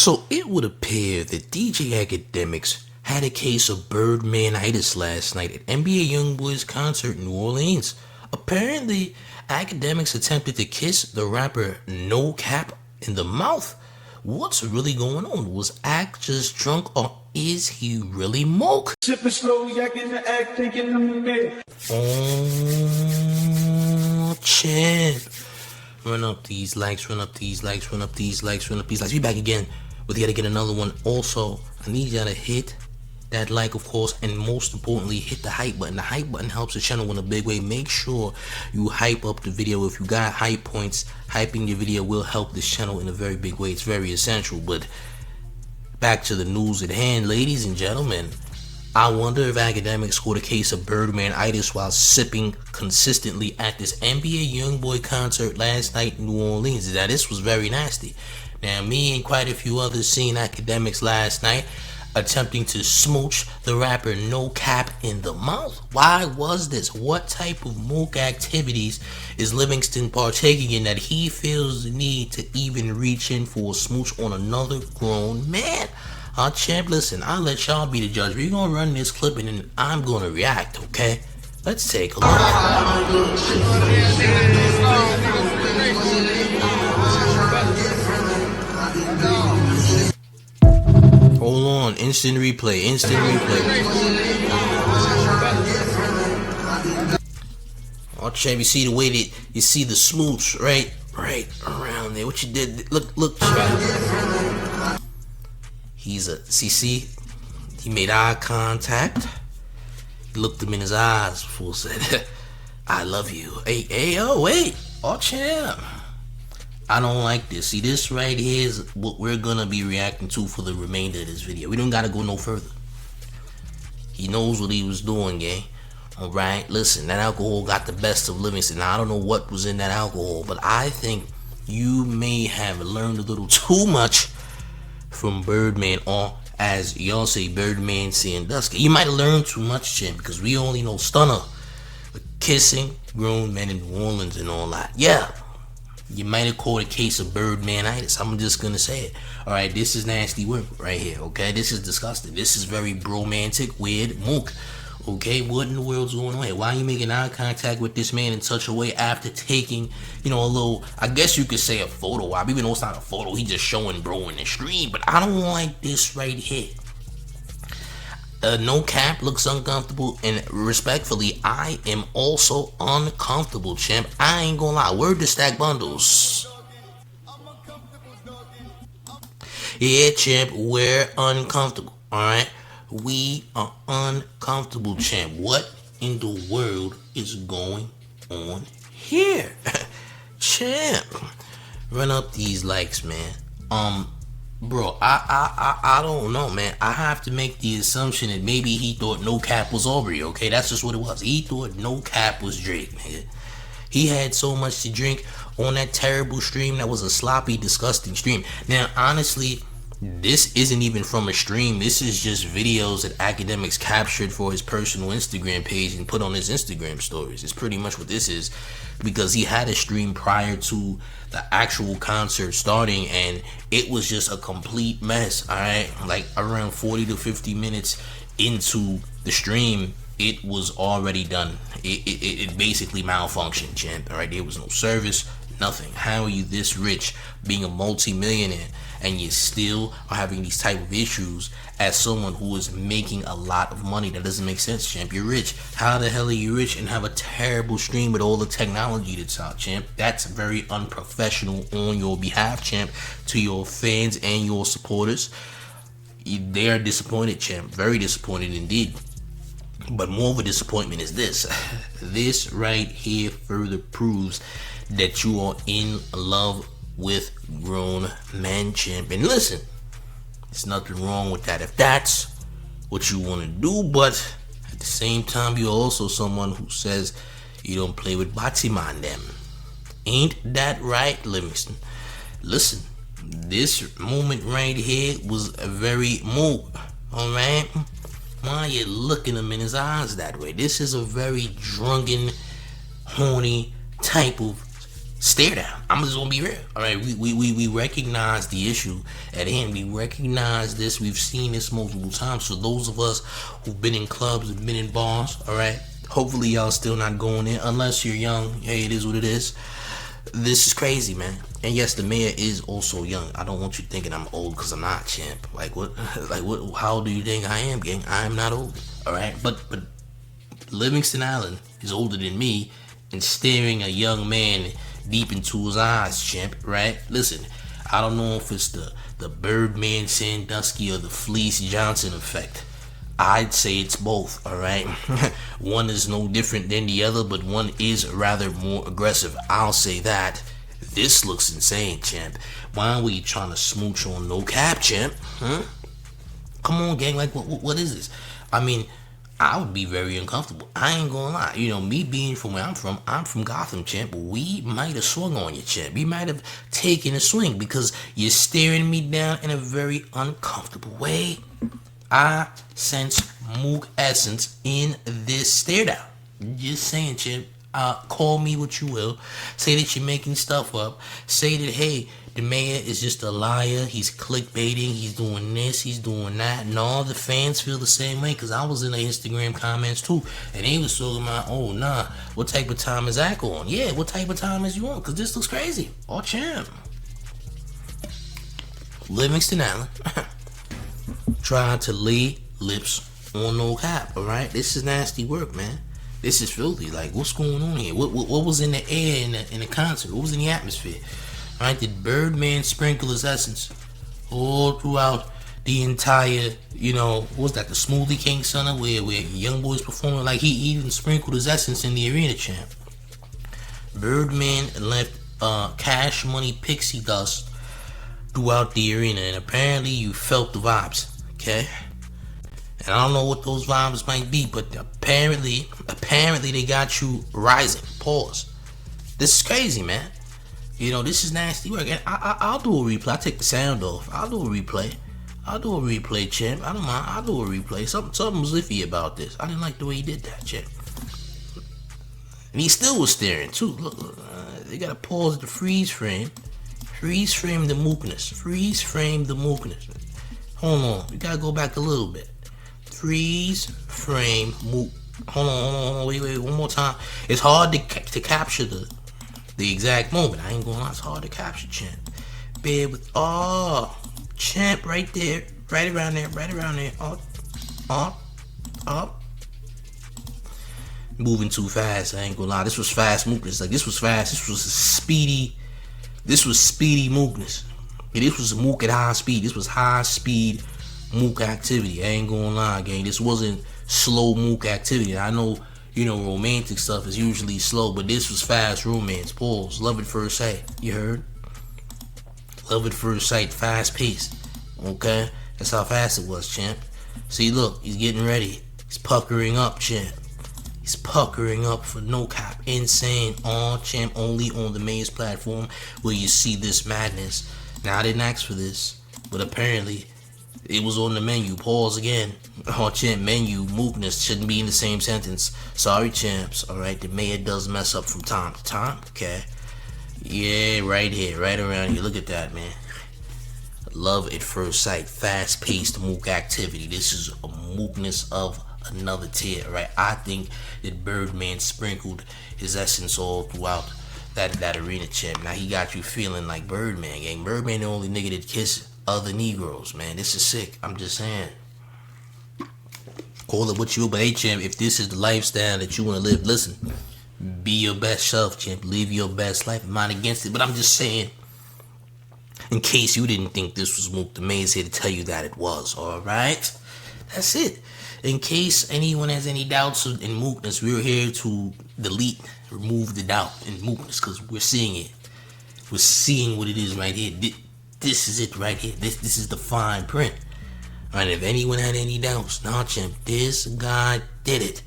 So it would appear that DJ Akademiks had a case of Birdmanitis last night at NBA Youngboy's concert in New Orleans. Apparently, Akademiks attempted to kiss the rapper NOCAP in the mouth. What's really going on? Was Ak just drunk or is he really moke? Sipping slow, yakking the act, thinking I'm the man. Oh, champ. Run up these likes, run up these likes, run up these likes, run up these likes. We back again with yet again another one. Also, I need y'all to hit that like, of course, and most importantly, hit the hype button. The hype button helps the channel in a big way. Make sure you hype up the video. If you got hype points, hyping your video will help this channel in a very big way. It's very essential. But back to the news at hand, ladies and gentlemen. I wonder if Akademiks scored a case of Birdmanitis while sipping consistently at this NBA Youngboy concert last night in New Orleans. Now, this was very nasty. Now, me and quite a few others seen Akademiks last night attempting to smooch the rapper NOCAP in the mouth. Why was this? What type of mook activities is Livingston partaking in that he feels the need to even reach in for a smooch on another grown man? Champ, listen, I'll let y'all be the judge. We're gonna run this clip and then I'm gonna react, okay? Let's take a look. Hold on, instant replay. Oh, champ, you see the way that you see the smooch right around there. What you did? Look, champ. He's a see. He made eye contact. He looked him in his eyes before said, "I love you." Hey, oh wait, oh champ. I don't like this. See, this right here is what we're gonna be reacting to for the remainder of this video. We don't gotta go no further. He knows what he was doing, gang. Alright, listen, that alcohol got the best of Livingston. Now, I don't know what was in that alcohol, but I think you may have learned a little too much from Birdman, or as y'all say, Birdman Sandusky. You might have learned too much, Jim, because we only know Stunner, kissing grown men in New Orleans and all that. Yeah. You might have caught a case of Birdmanitis. I'm just gonna say it. Alright, this is nasty work right here, okay? This is disgusting. This is very bromantic, weird, mook. Okay, what in the world's going on here? Why are you making eye contact with this man in such a way after taking, a little, I guess you could say a photo op, even though it's not a photo, he's just showing bro in the stream. But I don't like this right here. NOCAP looks uncomfortable, and respectfully, I am also uncomfortable, champ. I ain't gonna lie. Word to Stack Bundles. Yeah, champ, we're uncomfortable, alright? We are uncomfortable, champ. What in the world is going on here? Champ, run up these likes, man. Bro, I don't know, man. I have to make the assumption that maybe he thought NOCAP was Aubrey, okay? That's just what it was. He thought NOCAP was Drake, nigga. He had so much to drink on that terrible stream. That was a sloppy, disgusting stream. Now, honestly, this isn't even from a stream. This is just videos that Akademiks captured for his personal Instagram page and put on his Instagram stories. It's pretty much what this is, because he had a stream prior to the actual concert starting and it was just a complete mess. Alright, like around 40 to 50 minutes into the stream, it was already done. It basically malfunctioned, champ. Alright, there was no service, nothing. How are you this rich, being a multi-millionaire, and you still are having these type of issues as someone who is making a lot of money? That doesn't make sense, champ. You're rich. How the hell are you rich and have a terrible stream with all the technology that's out, champ? That's very unprofessional on your behalf, champ. To your fans and your supporters, they are disappointed, champ. Very disappointed indeed. But more of a disappointment is this. This right here further proves that you are in love with grown men, champ. And listen, there's nothing wrong with that if that's what you want to do, but at the same time, you're also someone who says you don't play with Batiman them. Ain't that right, Livingston? Listen, this moment right here was a very move, alright? Why are you looking him in his eyes that way? This is a very drunken, horny type of stare down. I'm just gonna be real. All right, we recognize the issue at hand. We recognize this. We've seen this multiple times. So those of us who've been in clubs, who've been in bars, all right, hopefully y'all still not going in unless you're young. Hey, it is what it is. This is crazy, man. And yes, the mayor is also young. I don't want you thinking I'm old because I'm not, champ. Like what? Like what? How old do you think I am, gang? I am not old. All right, but Livingston Island is older than me, and staring a young man deep into his eyes, champ. Right? Listen, I don't know if it's the Birdman Sandusky or the Fleece Johnson effect. I'd say it's both, alright? One is no different than the other, but one is rather more aggressive. I'll say that. This looks insane, champ. Why are we trying to smooch on NOCAP, champ? Huh? Come on, gang, like, what is this? I mean, I would be very uncomfortable. I ain't gonna lie. You know, me being from where I'm from Gotham, champ. We might have swung on you, champ. We might have taken a swing because you're staring me down in a very uncomfortable way. I sense mook essence in this stare down. Just saying, champ. Call me what you will. Say that you're making stuff up. Say that, hey, the mayor is just a liar. He's clickbaiting. He's doing this. He's doing that. And all the fans feel the same way. Because I was in the Instagram comments too. And they was talking about, oh, nah. What type of time is Zach on? Yeah, what type of time is you on? Because this looks crazy. Oh, champ. Livingston Island. Trying to lay lips on NOCAP, alright? This is nasty work, man. This is filthy. Like, what's going on here? What was in the air in the concert? What was in the atmosphere? Alright, did Birdman sprinkle his essence all throughout the entire, what was that, the Smoothie King Center where Youngboy's performing? Like, he even sprinkled his essence in the arena, champ. Birdman left Cash Money pixie dust throughout the arena, and apparently you felt the vibes. Okay, and I don't know what those vibes might be, but apparently they got you rising. Pause. This is crazy, man. This is nasty work. And I'll do a replay. I take the sound off. I'll do a replay, champ. I don't mind. I'll do a replay. Something was iffy about this. I didn't like the way he did that, champ. And he still was staring too. Look, they gotta pause the freeze frame. Freeze frame the mookness. Freeze frame the mookness. Hold on, you gotta go back a little bit. Freeze frame mook. Hold on, wait, one more time. It's hard to capture the exact moment. I ain't gonna lie, it's hard to capture, champ. Bear with, champ, right there, right around there. Up. Moving too fast. I ain't gonna lie. This was fast mookness. Like this was fast. This was speedy mookness. This was mook at high speed. This was high speed mook activity. I ain't gonna lie, gang. This wasn't slow mook activity. I know, romantic stuff is usually slow, but this was fast romance. Pause. Love at first sight. You heard? Love at first sight. Fast paced. Okay? That's how fast it was, champ. See, look. He's getting ready. He's puckering up, champ. He's puckering up for NOCAP. Insane. On, champ. Only on the mayor's platform where you see this madness. Now, I didn't ask for this, but apparently it was on the menu. Pause again. Oh, champ, menu, mookness shouldn't be in the same sentence. Sorry, champs. Alright, the mayor does mess up from time to time. Okay. Yeah, right here, right around here. Look at that, man. Love at first sight. Fast-paced mook activity. This is a mookness of another tier, right? I think that Birdman sprinkled his essence all throughout that arena, champ. Now he got you feeling like Birdman, gang. Birdman the only nigga that kiss other Negroes, man. This is sick. I'm just saying. Call it what you will, but hey, champ, if this is the lifestyle that you want to live, listen. Be your best self, champ. Live your best life. I'm not against it, but I'm just saying. In case you didn't think this was mook, the mayor's here to tell you that it was. All right, that's it. In case anyone has any doubts in mookness, we're here to remove the doubt in mookness, because we're seeing it. We're seeing what it is right here. This is it right here. This is the fine print. Alright, if anyone had any doubts, nah, champ, this guy did it.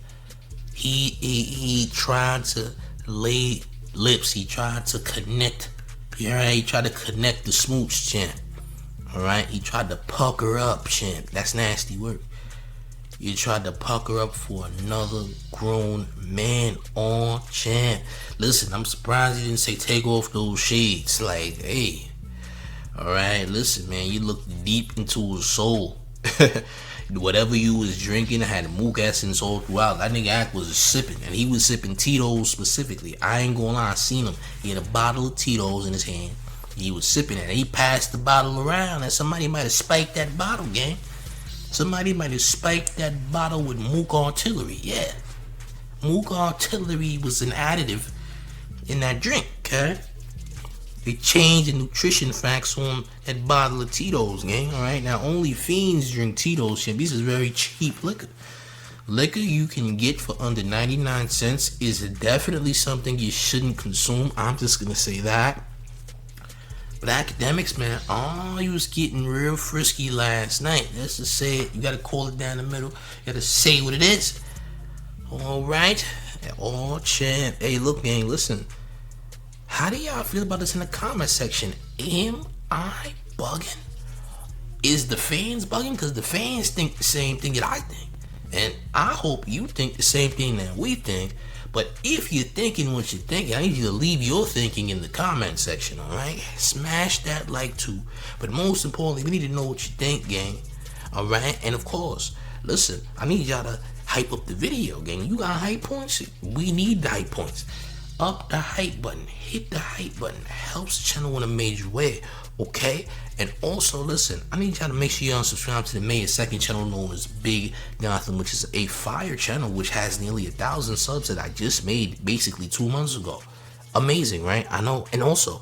He tried to lay lips. He tried to connect. Alright, he tried to connect the smooch, champ. Alright, he tried to pucker up, champ. That's nasty work. You tried to pucker up for another grown man on champ. Listen, I'm surprised you didn't say take off those shades. Like, hey, alright, listen, man, you look deep into his soul. Whatever you was drinking had mook essence all throughout. That nigga Act was sipping, and he was sipping Tito's specifically. I ain't gonna lie, I seen him. He had a bottle of Tito's in his hand. He was sipping it, and he passed the bottle around, and somebody might have spiked that bottle, gang. Somebody might have spiked that bottle with mook artillery. Yeah, mook artillery was an additive in that drink, okay? They changed the nutrition facts on that bottle of Tito's, gang. Alright, now only fiends drink Tito's, shit. This is very cheap liquor. Liquor you can get for under 99 cents is definitely something you shouldn't consume. I'm just gonna say that. But Akademiks, man, you was getting real frisky last night. Let's just say it. You gotta call it down the middle. You gotta say what it is. Alright? Oh, champ. Hey, look, gang, listen. How do y'all feel about this in the comment section? Am I bugging? Is the fans bugging? Because the fans think the same thing that I think. And I hope you think the same thing that we think. But if you're thinking what you're thinking, I need you to leave your thinking in the comment section, alright? Smash that like too. But most importantly, we need to know what you think, gang. Alright? And of course, listen, I need y'all to hype up the video, gang. You got hype points? We need the hype points. Up the hype button. Hit the hype button. Helps the channel in a major way. Okay? And also, listen, I need y'all to make sure y'all subscribe to the main second channel known as Big Gotham, which is a fire channel which has nearly 1,000 subs that I just made basically 2 months ago. Amazing, right? I know. And also,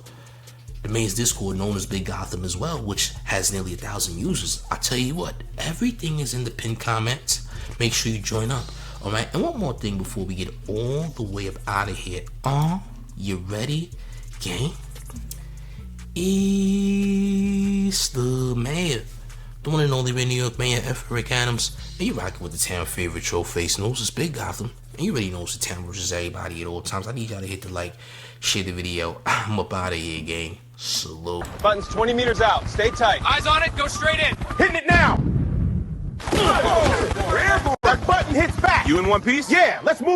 the main Discord known as Big Gotham as well, which has nearly 1,000 users. I tell you what, everything is in the pinned comments. Make sure you join up. Alright, and one more thing before we get all the way up out of here. You ready, gang? It's the mayor, the one and only New York Mayor, F. Rick Adams. And you rocking with the town favorite Showface knows it's Big Gotham. And you already know it's the town versus everybody at all times. I need y'all to hit the like, share the video. I'm up out of here, gang. Salute. Button's 20 meters out. Stay tight. Eyes on it. Go straight in. Hitting it now. That button hits back. You in one piece? Yeah, let's move.